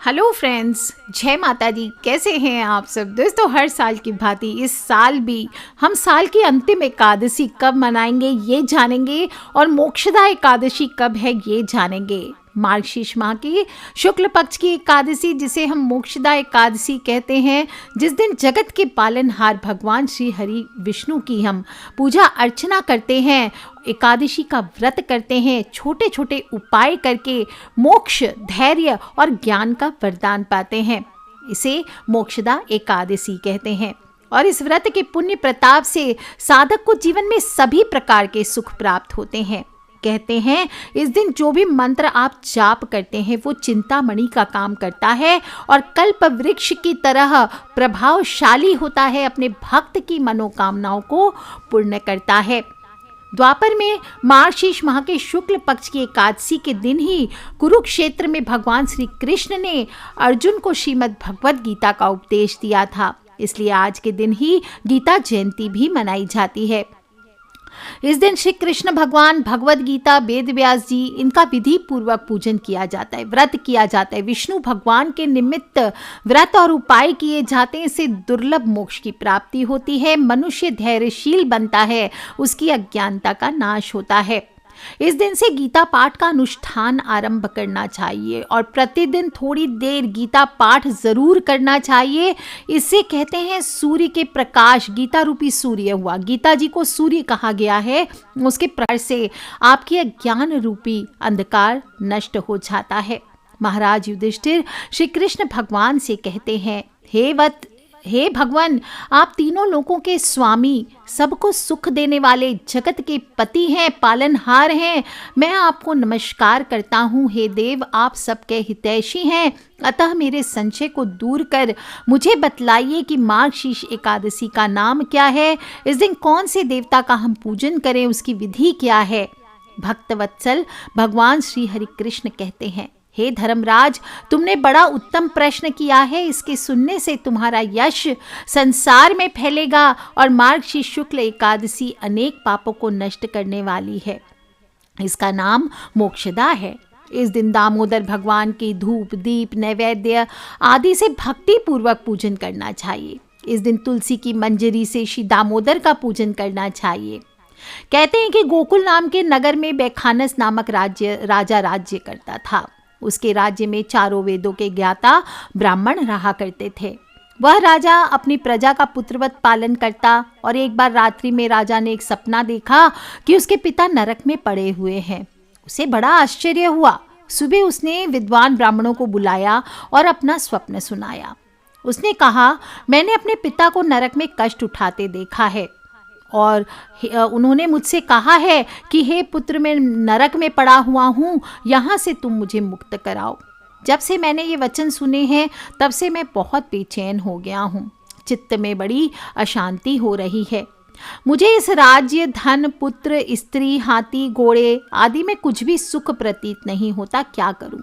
Hello friends, जय माता दी। कैसे हैं आप सब दोस्तों? हर साल की भांति इस साल भी हम साल की अंतिम एकादशी कब मनाएंगे ये जानेंगे और मोक्षदा एकादशी कब है ये जानेंगे। मार्गशीर्ष माह की शुक्ल पक्ष की एकादशी, जिसे हम मोक्षदा एकादशी कहते हैं, जिस दिन जगत के पालनहार भगवान श्री हरि विष्णु की हम पूजा अर्चना करते हैं, एकादशी का व्रत करते हैं, छोटे छोटे उपाय करके मोक्ष, धैर्य और ज्ञान का वरदान पाते हैं। इसे मोक्षदा एकादशी कहते हैं। और इस व्रत के पुण्य प्रताप से साधक को जीवन में सभी प्रकार के सुख प्राप्त होते हैं। कहते हैं इस दिन जो भी मंत्र आप जाप करते हैं वो चिंतामणि का काम करता है और कल्प वृक्ष की तरह प्रभावशाली होता है, अपने भक्त की मनोकामनाओं को पूर्ण करता है। द्वापर में मार्गशीर्ष माह के शुक्ल पक्ष की एकादशी के दिन ही कुरुक्षेत्र में भगवान श्री कृष्ण ने अर्जुन को श्रीमद् भगवद गीता का उपदेश दिया था। इसलिए आज के दिन ही गीता जयंती भी मनाई जाती है। इस दिन श्री कृष्ण भगवान, भगवद गीता, वेद व्यास जी, इनका विधि पूर्वक पूजन किया जाता है, व्रत किया जाता है। विष्णु भगवान के निमित्त व्रत और उपाय किए जाते हैं। इससे दुर्लभ मोक्ष की प्राप्ति होती है, मनुष्य धैर्यशील बनता है, उसकी अज्ञानता का नाश होता है। इस दिन से गीता पाठ का अनुष्ठान आरंभ करना चाहिए और प्रतिदिन थोड़ी देर गीता पाठ जरूर करना चाहिए। इससे कहते हैं सूर्य के प्रकाश, गीता रूपी सूर्य हुआ, गीता जी को सूर्य कहा गया है, उसके प्रकाश से आपकी अज्ञान रूपी अंधकार नष्ट हो जाता है। महाराज युधिष्ठिर श्री कृष्ण भगवान से कहते हैं, हे भगवान, आप तीनों लोगों के स्वामी, सबको सुख देने वाले, जगत के पति हैं, पालनहार हैं। मैं आपको नमस्कार करता हूँ। हे देव, आप सबके हितैषी हैं, अतः मेरे संशय को दूर कर मुझे बतलाइए कि मार्गशीर्ष एकादशी का नाम क्या है, इस दिन कौन से देवता का हम पूजन करें, उसकी विधि क्या है। भक्तवत्सल भगवान श्री हरि कृष्ण कहते हैं, हे धर्मराज, तुमने बड़ा उत्तम प्रश्न किया है। इसके सुनने से तुम्हारा यश संसार में फैलेगा और मार्गशीर्ष शुक्ल एकादशी अनेक पापों को नष्ट करने वाली है। इसका नाम मोक्षदा है। इस दिन दामोदर भगवान की धूप, दीप, नैवेद्य आदि से भक्ति पूर्वक पूजन करना चाहिए। इस दिन तुलसी की मंजरी से श्री दामोदर का पूजन करना चाहिए। कहते हैं कि गोकुल नाम के नगर में बैखानस नामक राजा राज्य करता था। उसके राज्य में चारों वेदों के ज्ञाता ब्राह्मण रहा करते थे। वह राजा अपनी प्रजा का पुत्रवत पालन करता और एक बार रात्रि में राजा ने एक सपना देखा कि उसके पिता नरक में पड़े हुए हैं। उसे बड़ा आश्चर्य हुआ। सुबह उसने विद्वान ब्राह्मणों को बुलाया और अपना स्वप्न सुनाया। उसने कहा, मैंने अपने पिता को नरक में कष्ट उठाते देखा है और उन्होंने मुझसे कहा है कि हे पुत्र, मैं नरक में पड़ा हुआ हूँ, यहाँ से तुम मुझे मुक्त कराओ। जब से मैंने ये वचन सुने हैं तब से मैं बहुत बेचैन हो गया हूँ। चित्त में बड़ी अशांति हो रही है। मुझे इस राज्य, धन, पुत्र, स्त्री, हाथी, घोड़े आदि में कुछ भी सुख प्रतीत नहीं होता। क्या करूँ?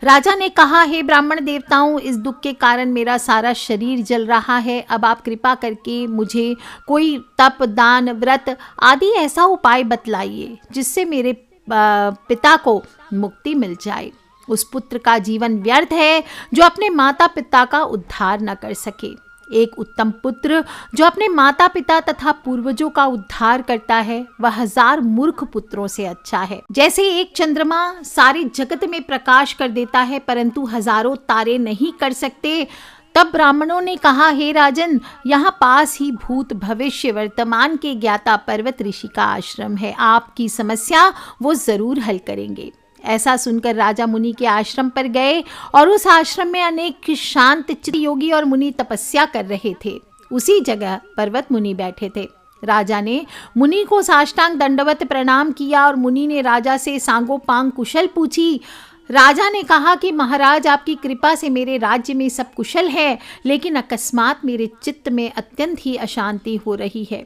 राजा ने कहा, हे ब्राह्मण देवताओं, इस दुख के कारण मेरा सारा शरीर जल रहा है। अब आप कृपा करके मुझे कोई तप, दान, व्रत आदि ऐसा उपाय बतलाइए जिससे मेरे पिता को मुक्ति मिल जाए। उस पुत्र का जीवन व्यर्थ है जो अपने माता पिता का उद्धार न कर सके। एक उत्तम पुत्र जो अपने माता पिता तथा पूर्वजों का उद्धार करता है वह 1000 मूर्ख पुत्रों से अच्छा है। जैसे एक चंद्रमा सारे जगत में प्रकाश कर देता है परंतु हजारों तारे नहीं कर सकते। तब ब्राह्मणों ने कहा, हे राजन, यहाँ पास ही भूत, भविष्य, वर्तमान के ज्ञाता पर्वत ऋषि का आश्रम है। आपकी समस्या वो जरूर हल करेंगे। ऐसा सुनकर राजा मुनि के आश्रम पर गए और उस आश्रम में अनेक शांत चित्त योगी और मुनि तपस्या कर रहे थे। उसी जगह पर्वत मुनि बैठे थे। राजा ने मुनि को साष्टांग दंडवत प्रणाम किया और मुनि ने राजा से सांगोपांग कुशल पूछी। राजा ने कहा कि महाराज, आपकी कृपा से मेरे राज्य में सब कुशल है, लेकिन अकस्मात मेरे चित्त में अत्यंत ही अशांति हो रही है।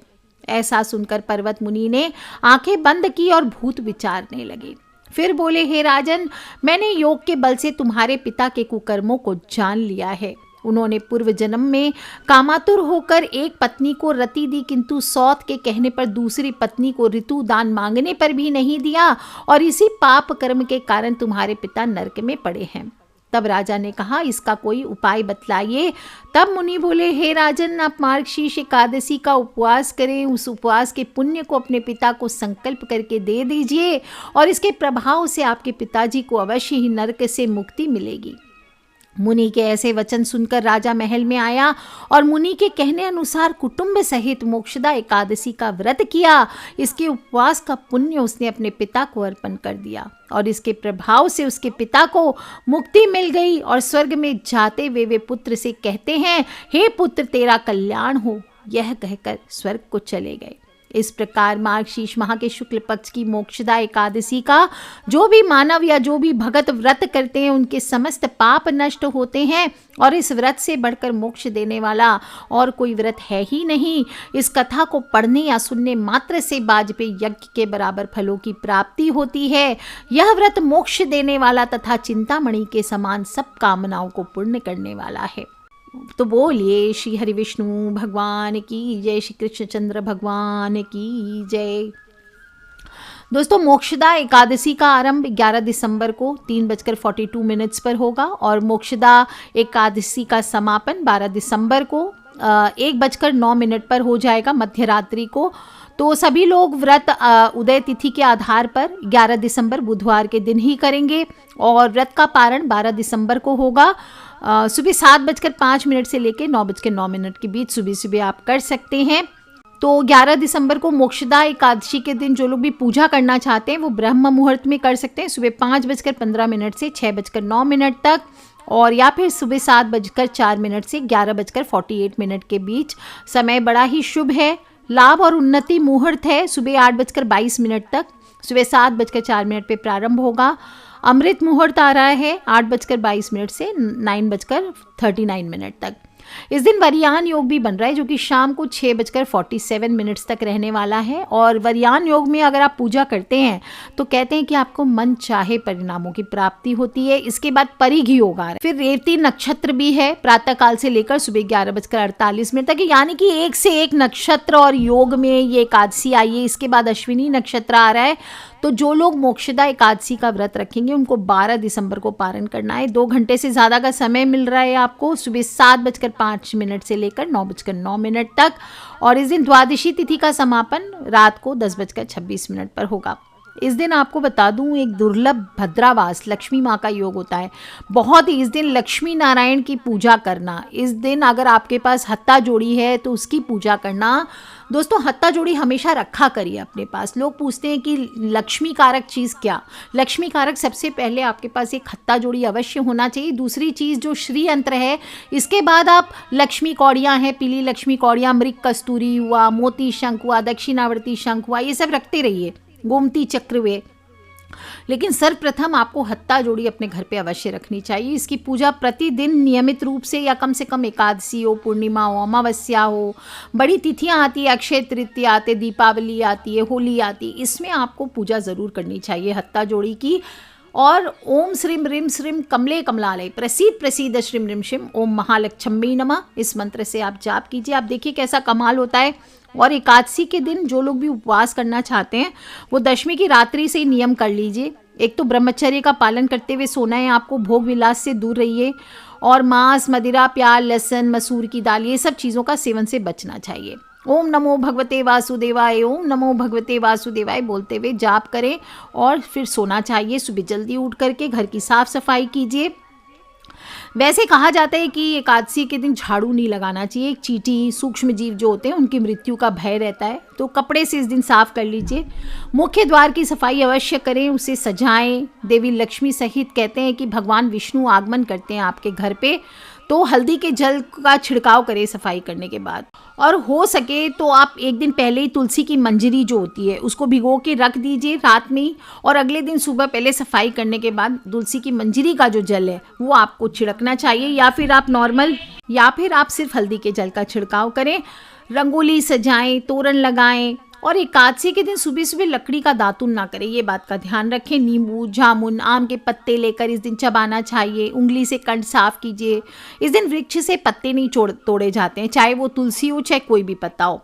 ऐसा सुनकर पर्वत मुनि ने आंखें बंद की और भूत विचारने लगे। फिर बोले, हे राजन, मैंने योग के बल से तुम्हारे पिता के कुकर्मों को जान लिया है। उन्होंने पूर्व जन्म में कामातुर होकर एक पत्नी को रति दी, किंतु सौत के कहने पर दूसरी पत्नी को ऋतु दान मांगने पर भी नहीं दिया और इसी पाप कर्म के कारण तुम्हारे पिता नरक में पड़े हैं। तब राजा ने कहा, इसका कोई उपाय बतलाइए। तब मुनि बोले, हे राजन, आप मार्गशीर्ष एकादशी का उपवास करें, उस उपवास के पुण्य को अपने पिता को संकल्प करके दे दीजिए और इसके प्रभाव से आपके पिताजी को अवश्य ही नरक से मुक्ति मिलेगी। मुनि के ऐसे वचन सुनकर राजा महल में आया और मुनि के कहने अनुसार कुटुंब सहित मोक्षदा एकादशी का व्रत किया। इसके उपवास का पुण्य उसने अपने पिता को अर्पण कर दिया और इसके प्रभाव से उसके पिता को मुक्ति मिल गई और स्वर्ग में जाते हुए वे पुत्र से कहते हैं, हे पुत्र, तेरा कल्याण हो। यह कहकर स्वर्ग को चले गए। इस प्रकार मार्गशीर्ष माह के शुक्ल पक्ष की मोक्षदा एकादशी का जो भी मानव या जो भी भगत व्रत करते हैं उनके समस्त पाप नष्ट होते हैं और इस व्रत से बढ़कर मोक्ष देने वाला और कोई व्रत है ही नहीं। इस कथा को पढ़ने या सुनने मात्र से वाजपेयी यज्ञ के बराबर फलों की प्राप्ति होती है। यह व्रत मोक्ष देने वाला तथा चिंतामणि के समान सब कामनाओं को पूर्ण करने वाला है। तो बोलिए श्री हरि विष्णु भगवान की जय, श्री कृष्णचंद्र भगवान की जय। दोस्तों, मोक्षदा एकादशी का आरंभ 11 दिसंबर को 3:42 पर होगा और मोक्षदा एकादशी का समापन 12 दिसंबर को 1:09 पर हो जाएगा, मध्य रात्रि को। तो सभी लोग व्रत उदय तिथि के आधार पर 11 दिसंबर बुधवार के दिन ही करेंगे और व्रत का पारण 12 दिसंबर को होगा। सुबह 7:05 से लेकर 9:09 के बीच सुबह सुबह आप कर सकते हैं। तो 11 दिसंबर को मोक्षदा एकादशी के दिन जो लोग भी पूजा करना चाहते हैं वो ब्रह्म मुहूर्त में कर सकते हैं, सुबह 5:15 से 6:09 तक, और या फिर सुबह 7:04 से 11:48 के बीच। समय बड़ा ही शुभ है। लाभ और उन्नति मुहूर्त है सुबह 8:22 तक, सुबह 7:04 पे प्रारंभ होगा। अमृत मुहूर्त आ रहा है 8:22 से 9:39 तक। इस दिन वरियान योग भी बन रहा है जो कि शाम को 6:47 तक रहने वाला है। और वरियान योग में अगर आप पूजा करते हैं तो कहते हैं कि आपको मन चाहे परिणामों की प्राप्ति होती है। इसके बाद परिघ योग आ रहा है, फिर रेवती नक्षत्र भी है प्रातः काल से लेकर सुबह 11:48 तक, यानी कि एक से एक नक्षत्र और योग में ये एकादशी आई है। इसके बाद अश्विनी नक्षत्र आ रहा है। तो जो लोग मोक्षदा एकादशी का व्रत रखेंगे उनको 12 दिसंबर को पारण करना है। 2 घंटे से ज़्यादा का समय मिल रहा है आपको, सुबह 7:05 से लेकर 9:09 तक। और इस दिन द्वादशी तिथि का समापन रात को 10:26 पर होगा। इस दिन आपको बता दूं, एक दुर्लभ भद्रावास लक्ष्मी माँ का योग होता है। बहुत ही इस दिन लक्ष्मी नारायण की पूजा करना, इस दिन अगर आपके पास हत्ता जोड़ी है तो उसकी पूजा करना। दोस्तों, हत्ता जोड़ी हमेशा रखा करिए अपने पास। लोग पूछते हैं कि लक्ष्मी कारक चीज़ क्या? लक्ष्मी कारक सबसे पहले आपके पास एक हत्ता जोड़ी अवश्य होना चाहिए। दूसरी चीज़ जो श्री यंत्र है, इसके बाद आप लक्ष्मी कौड़ियाँ हैं, पीली लक्ष्मी कौड़ियाँ, मृग कस्तूरी हुआ, मोती शंख हुआ, दक्षिणावर्ती शंख हुआ, ये सब रखते रहिए, गोमती चक्र हुए। लेकिन सर्वप्रथम आपको हत्ता जोड़ी अपने घर पे अवश्य रखनी चाहिए। इसकी पूजा प्रतिदिन नियमित रूप से या कम से कम एकादशी हो, पूर्णिमा हो, अमावस्या हो, बड़ी तिथियां आती है, अक्षय तृतीया आते, दीपावली आती है, होली आती है, इसमें आपको पूजा ज़रूर करनी चाहिए हत्ता जोड़ी की। और ओम श्रीम ह्रीम श्रीम कमले कमलालय प्रसीद प्रसीद श्रीम ह्रीम शिम ओम महालक्ष्मी नमः, इस मंत्र से आप जाप कीजिए। आप देखिए कैसा कमाल होता है। और एकादशी के दिन जो लोग भी उपवास करना चाहते हैं वो दशमी की रात्रि से ही नियम कर लीजिए। एक तो ब्रह्मचर्य का पालन करते हुए सोना है आपको, भोग विलास से दूर रहिए और मांस, मदिरा, प्याज, लहसुन, मसूर की दाल, ये सब चीज़ों का सेवन से बचना चाहिए। ओम नमो भगवते वासुदेवाय, ओम नमो भगवते वासुदेवाय बोलते हुए जाप करें और फिर सोना चाहिए। सुबह जल्दी उठ करके घर की साफ सफाई कीजिए। वैसे कहा जाता है कि एकादशी के दिन झाड़ू नहीं लगाना चाहिए। एक चींटी, सूक्ष्म जीव जो होते हैं उनकी मृत्यु का भय रहता है, तो कपड़े से इस दिन साफ कर लीजिए। मुख्य द्वार की सफाई अवश्य करें, उसे सजाएं। देवी लक्ष्मी सहित कहते हैं कि भगवान विष्णु आगमन करते हैं आपके घर पे, तो हल्दी के जल का छिड़काव करें सफाई करने के बाद। और हो सके तो आप एक दिन पहले ही तुलसी की मंजरी जो होती है उसको भिगो के रख दीजिए रात में ही, और अगले दिन सुबह पहले सफाई करने के बाद तुलसी की मंजरी का जो जल है वो आपको छिड़कना चाहिए, या फिर आप सिर्फ हल्दी के जल का छिड़काव करें। रंगोली सजाएं, तोरण लगाएं। और एकादशी के दिन सुबह सुबह लकड़ी का दातुन ना करें, ये बात का ध्यान रखें। नींबू, जामुन, आम के पत्ते लेकर इस दिन चबाना चाहिए। उंगली से कंठ साफ कीजिए। इस दिन वृक्ष से पत्ते नहीं तोड़े जाते हैं, चाहे वो तुलसी हो चाहे कोई भी पत्ता हो।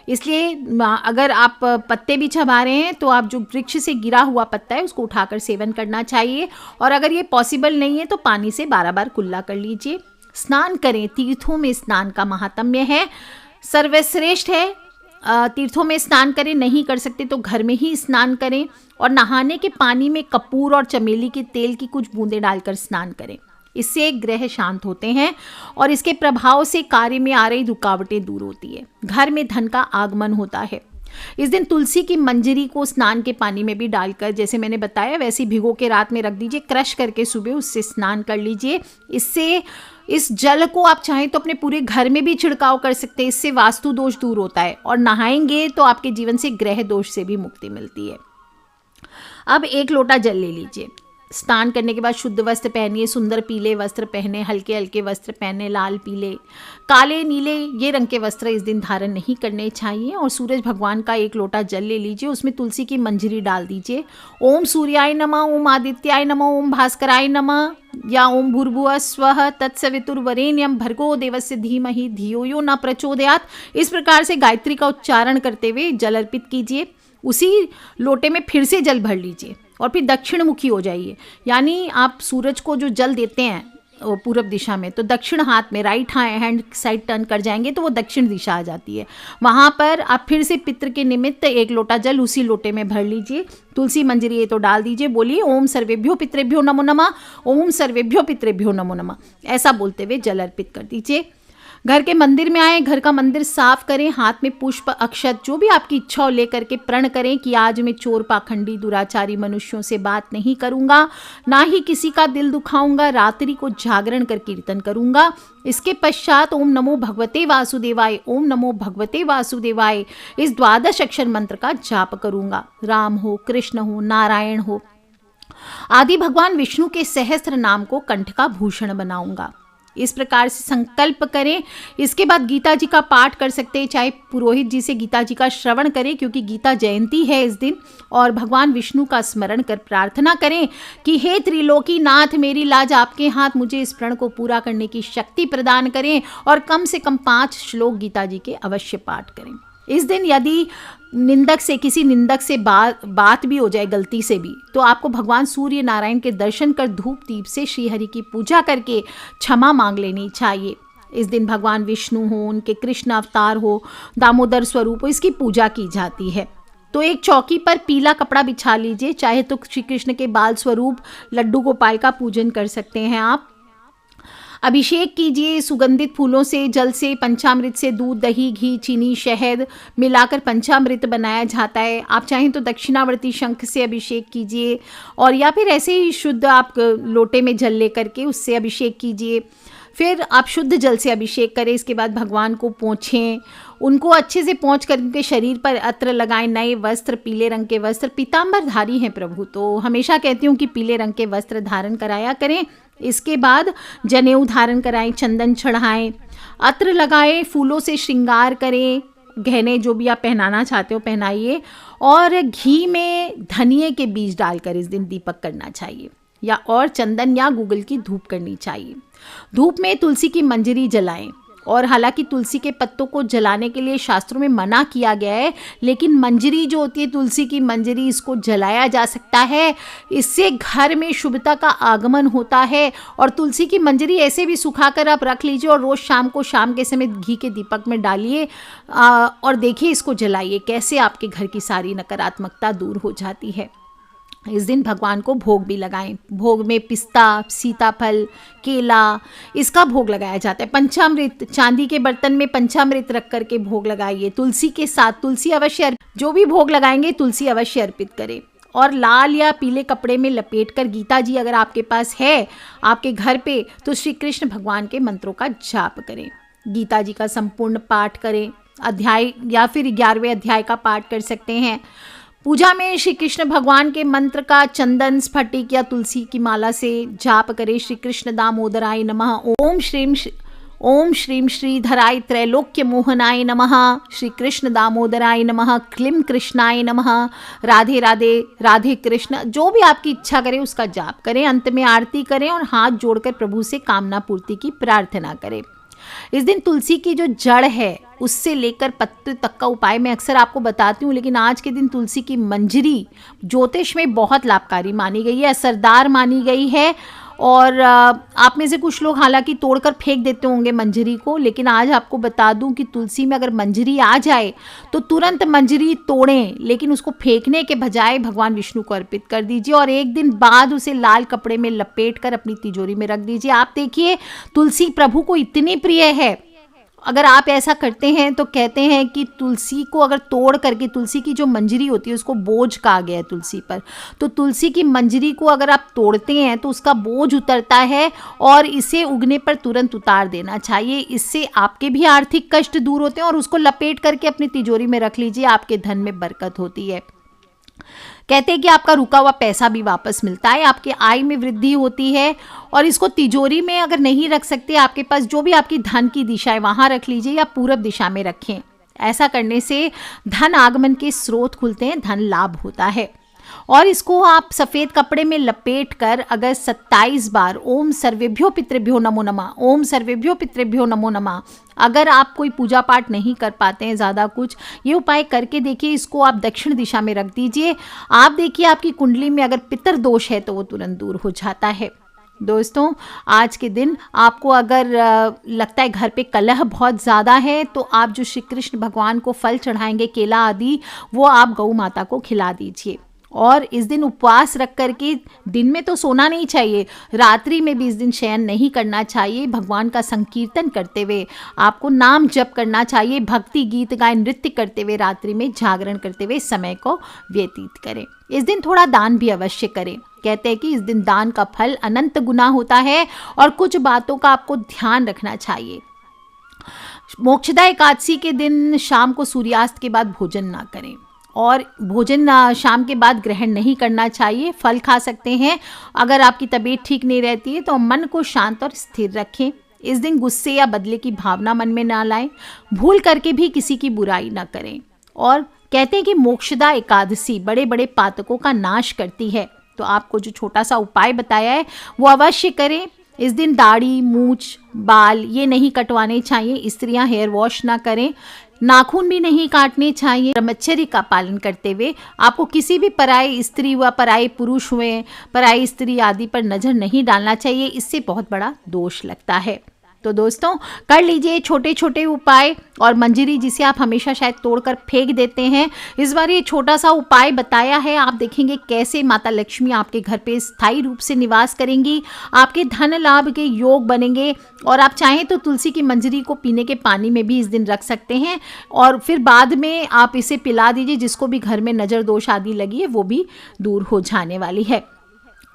इसलिए अगर आप पत्ते भी चबा रहे हैं तो आप जो वृक्ष से गिरा हुआ पत्ता है उसको उठाकर सेवन करना चाहिए। और अगर ये पॉसिबल नहीं है तो पानी से 12 बार कुल्ला कर लीजिए। स्नान करें, तीर्थों में स्नान का महात्म्य है, सर्वश्रेष्ठ है। तीर्थों में स्नान करें, नहीं कर सकते तो घर में ही स्नान करें। और नहाने के पानी में कपूर और चमेली के तेल की कुछ बूंदें डालकर स्नान करें। इससे ग्रह शांत होते हैं और इसके प्रभाव से कार्य में आ रही रुकावटें दूर होती है, घर में धन का आगमन होता है। इस दिन तुलसी की मंजरी को स्नान के पानी में भी डालकर, जैसे मैंने बताया वैसे भिगो के रात में रख दीजिए, क्रश करके सुबह उससे स्नान कर लीजिए। इससे इस जल को आप चाहें तो अपने पूरे घर में भी छिड़काव कर सकते हैं। इससे वास्तु दोष दूर होता है और नहाएंगे तो आपके जीवन से ग्रह दोष से भी मुक्ति मिलती है। अब 1 लोटा जल ले लीजिए। स्नान करने के बाद शुद्ध वस्त्र पहनिए, सुंदर पीले वस्त्र पहने, हल्के हल्के वस्त्र पहने, लाल पीले काले नीले ये रंग के वस्त्र इस दिन धारण नहीं करने चाहिए। और सूरज भगवान का 1 लोटा जल ले लीजिए, उसमें तुलसी की मंजरी डाल दीजिए। ओम सूर्याय नमः, ओम आदित्याय नमः, ओम भास्कराय नमः या ओम भूर्भुवः स्वः तत्सवितुर्वरेण्यं भर्गो देवस्य धीमहि धियो यो न प्रचोदयात्, इस प्रकार से गायत्री का उच्चारण करते हुए जल अर्पित कीजिए। उसी लोटे में फिर से जल भर लीजिए और फिर दक्षिण मुखी हो जाइए। यानी आप सूरज को जो जल देते हैं पूर्व दिशा में, तो दक्षिण हाथ में राइट हैंड साइड टर्न कर जाएंगे तो वो दक्षिण दिशा आ जाती है। वहाँ पर आप फिर से पितृ के निमित्त 1 लोटा जल उसी लोटे में भर लीजिए। तुलसी मंजरी ये तो डाल दीजिए, बोलिए ओम सर्वेभ्यो पितृभ्यो नमो नमः, ओम सर्वेभ्यो पितृभ्यो नमो नमः, ऐसा बोलते हुए जल अर्पित कर दीजिए। घर के मंदिर में आए, घर का मंदिर साफ करें, हाथ में पुष्प अक्षत जो भी आपकी इच्छा हो लेकर के प्रण करें कि आज मैं चोर पाखंडी दुराचारी मनुष्यों से बात नहीं करूंगा, ना ही किसी का दिल दुखाऊंगा, रात्रि को जागरण कर कीर्तन करूंगा। इसके पश्चात ओम नमो भगवते वासुदेवाय, ओम नमो भगवते वासुदेवाय इस 12 अक्षर मंत्र का जाप करूंगा। राम हो, कृष्ण हो, नारायण हो आदि भगवान विष्णु के सहस्त्र नाम को कंठ का भूषण बनाऊंगा। इस प्रकार से संकल्प करें। इसके बाद गीता जी का पाठ कर सकते हैं, चाहे पुरोहित जी से गीता जी का श्रवण करें क्योंकि गीता जयंती है इस दिन, और भगवान विष्णु का स्मरण कर प्रार्थना करें कि हे त्रिलोकी नाथ, मेरी लाज आपके हाथ, मुझे इस प्रण को पूरा करने की शक्ति प्रदान करें। और कम से कम 5 श्लोक गीता जी के अवश्य पाठ करें। इस दिन यदि किसी निंदक से बात भी हो जाए गलती से भी, तो आपको भगवान सूर्य नारायण के दर्शन कर धूप दीप से श्री हरि की पूजा करके क्षमा मांग लेनी चाहिए। इस दिन भगवान विष्णु हो, उनके कृष्ण अवतार हो, दामोदर स्वरूप हो, इसकी पूजा की जाती है। तो एक चौकी पर पीला कपड़ा बिछा लीजिए, चाहे तो श्री कृष्ण के बाल स्वरूप लड्डू गोपाल का पूजन कर सकते हैं आप। अभिषेक कीजिए सुगंधित फूलों से, जल से, पंचामृत से, दूध, दही, घी, चीनी, शहद मिलाकर पंचामृत बनाया जाता है। आप चाहें तो दक्षिणावर्ती शंख से अभिषेक कीजिए, और या फिर ऐसे ही शुद्ध आप लोटे में जल लेकर के उससे अभिषेक कीजिए। फिर आप शुद्ध जल से अभिषेक करें। इसके बाद भगवान को पोंछें, उनको अच्छे से पोंछ कर उनके शरीर पर अत्र लगाएं। नए वस्त्र, पीले रंग के वस्त्र, पीताम्बर धारी हैं प्रभु, तो हमेशा कहती हूँ कि पीले रंग के वस्त्र धारण कराया करें। इसके बाद जनेऊ धारण कराएं, चंदन चढ़ाएं, अत्र लगाएं, फूलों से श्रृंगार करें, गहने जो भी आप पहनाना चाहते हो पहनाइए। और घी में धनिये के बीज डालकर इस दिन दीपक करना चाहिए, या और चंदन या गूगल की धूप करनी चाहिए। धूप में तुलसी की मंजरी जलाएं। और हालांकि तुलसी के पत्तों को जलाने के लिए शास्त्रों में मना किया गया है, लेकिन मंजरी जो होती है तुलसी की मंजरी, इसको जलाया जा सकता है। इससे घर में शुभता का आगमन होता है। और तुलसी की मंजरी ऐसे भी सुखाकर आप रख लीजिए और रोज़ शाम को शाम के समय घी के दीपक में डालिए और देखिए इसको जलाइए, कैसे आपके घर की सारी नकारात्मकता दूर हो जाती है। इस दिन भगवान को भोग भी लगाएं। भोग में पिस्ता, सीताफल, केला, इसका भोग लगाया जाता है। पंचामृत, चांदी के बर्तन में पंचामृत रख करके भोग लगाइए। तुलसी के साथ तुलसी अवश्य, जो भी भोग लगाएंगे तुलसी अवश्य अर्पित करें। और लाल या पीले कपड़े में लपेटकर गीता जी अगर आपके पास है आपके घर पे, तो श्री कृष्ण भगवान के मंत्रों का जाप करें। गीता जी का संपूर्ण पाठ करें, अध्याय या फिर 11वें अध्याय का पाठ कर सकते हैं। पूजा में श्री कृष्ण भगवान के मंत्र का चंदन, स्फटिक या तुलसी की माला से जाप करें। श्री कृष्ण दामोदराय नमः, ओम श्रीम श्रीधराय त्रैलोक्य मोहनाय नमः, श्री कृष्ण दामोदराय नमः, क्लीं कृष्णाय नमः, राधे राधे राधे कृष्ण, जो भी आपकी इच्छा करें उसका जाप करें। अंत में आरती करें और हाथ जोड़कर प्रभु से कामना पूर्ति की प्रार्थना करें। इस दिन तुलसी की जो जड़ है उससे लेकर पत्ते तक का उपाय मैं अक्सर आपको बताती हूँ, लेकिन आज के दिन तुलसी की मंजरी ज्योतिष में बहुत लाभकारी मानी गई है, असरदार मानी गई है। और आप में से कुछ लोग हालांकि तोड़कर फेंक देते होंगे मंजरी को, लेकिन आज आपको बता दूं कि तुलसी में अगर मंजरी आ जाए तो तुरंत मंजरी तोड़ें, लेकिन उसको फेंकने के बजाय भगवान विष्णु को अर्पित कर दीजिए और एक दिन बाद उसे लाल कपड़े में लपेट कर अपनी तिजोरी में रख दीजिए। आप देखिए तुलसी प्रभु को इतनी प्रिय है, अगर आप ऐसा करते हैं तो कहते हैं कि तुलसी को अगर तोड़ करके, तुलसी की जो मंजरी होती है उसको बोझ कहा गया है तुलसी पर, तो तुलसी की मंजरी को अगर आप तोड़ते हैं तो उसका बोझ उतरता है और इसे उगने पर तुरंत उतार देना चाहिए। इससे आपके भी आर्थिक कष्ट दूर होते हैं और उसको लपेट करके अपनी तिजोरी में रख लीजिए, आपके धन में बरकत होती है। कहते हैं कि आपका रुका हुआ पैसा भी वापस मिलता है, आपके आय में वृद्धि होती है। और इसको तिजोरी में अगर नहीं रख सकते, आपके पास जो भी आपकी धन की दिशा है वहां रख लीजिए या पूरब दिशा में रखें। ऐसा करने से धन आगमन के स्रोत खुलते हैं, धन लाभ होता है। और इसको आप सफ़ेद कपड़े में लपेट कर अगर 27 बार ओम सर्वेभ्यो पितृभ्यो नमो नमः, ओम सर्वेभ्यो पितृभ्यो नमो नमः, अगर आप कोई पूजा पाठ नहीं कर पाते हैं ज़्यादा कुछ, ये उपाय करके देखिए। इसको आप दक्षिण दिशा में रख दीजिए। आप देखिए आपकी कुंडली में अगर पितर दोष है तो वो तुरंत दूर हो जाता है। दोस्तों आज के दिन आपको अगर लगता है घर पे कलह बहुत ज़्यादा है, तो आप जो श्री कृष्ण भगवान को फल चढ़ाएंगे केला आदि, वो आप गौ माता को खिला दीजिए। और इस दिन उपवास रख करके, दिन में तो सोना नहीं चाहिए, रात्रि में भी इस दिन शयन नहीं करना चाहिए। भगवान का संकीर्तन करते हुए आपको नाम जप करना चाहिए, भक्ति गीत गाए नृत्य करते हुए रात्रि में जागरण करते हुए समय को व्यतीत करें। इस दिन थोड़ा दान भी अवश्य करें। कहते हैं कि इस दिन दान का फल अनंत गुना होता है और कुछ बातों का आपको ध्यान रखना चाहिए। मोक्षदा एकादशी के दिन शाम को सूर्यास्त के बाद भोजन ना करें और भोजन शाम के बाद ग्रहण नहीं करना चाहिए। फल खा सकते हैं। अगर आपकी तबीयत ठीक नहीं रहती है तो मन को शांत और स्थिर रखें। इस दिन गुस्से या बदले की भावना मन में ना लाएं। भूल करके भी किसी की बुराई ना करें। और कहते हैं कि मोक्षदा एकादशी बड़े बड़े पातकों का नाश करती है, तो आपको जो छोटा सा उपाय बताया है वो अवश्य करें। इस दिन दाढ़ी, मूछ, बाल ये नहीं कटवाने चाहिए। स्त्रियां हेयर वॉश ना करें, नाखून भी नहीं काटने चाहिए। ब्रह्मचर्य का पालन करते हुए आपको किसी भी पराई स्त्री हुआ, पराई पुरुष हुए, पराई स्त्री आदि पर नजर नहीं डालना चाहिए। इससे बहुत बड़ा दोष लगता है। तो दोस्तों कर लीजिए छोटे छोटे उपाय। और मंजरी जिसे आप हमेशा शायद तोड़कर फेंक देते हैं, इस बार ये छोटा सा उपाय बताया है। आप देखेंगे कैसे माता लक्ष्मी आपके घर पे स्थायी रूप से निवास करेंगी, आपके धन लाभ के योग बनेंगे। और आप चाहें तो तुलसी की मंजरी को पीने के पानी में भी इस दिन रख सकते हैं और फिर बाद में आप इसे पिला दीजिए। जिसको भी घर में नज़र दोष आदि लगी है वो भी दूर हो जाने वाली है।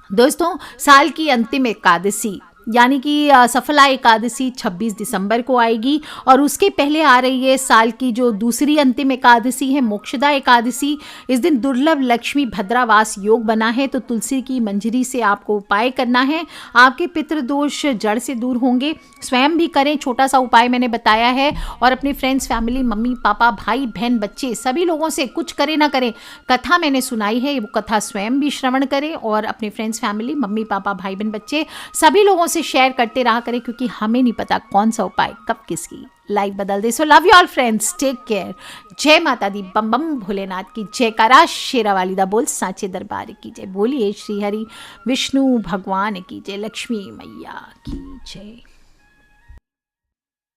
दोस्तों साल की अंतिम एकादशी यानी कि सफला एकादशी 26 दिसंबर को आएगी और उसके पहले आ रही है साल की जो दूसरी अंतिम एकादशी है मोक्षदा एकादशी। इस दिन दुर्लभ लक्ष्मी भद्रावास योग बना है, तो तुलसी की मंजरी से आपको उपाय करना है। आपके पितृदोष जड़ से दूर होंगे। स्वयं भी करें, छोटा सा उपाय मैंने बताया है। और अपने फ्रेंड्स, फैमिली, मम्मी पापा, भाई बहन, बच्चे सभी लोगों से कुछ करें ना करें, कथा मैंने सुनाई है, वो कथा स्वयं भी श्रवण करें और अपने फ्रेंड्स, फैमिली, मम्मी पापा, भाई बहन, बच्चे सभी लोगों से शेयर करते रहा करें, क्योंकि हमें नहीं पता कौन सा उपाय कब किसकी लाइफ बदल दे। So love you all friends, take care. जय माता दी, बम बम भोलेनाथ की जयकारा, शेरावाली दा बोल साचे दरबार की जय। बोलिए श्री हरि विष्णु भगवान की जय, लक्ष्मी मैया की जय।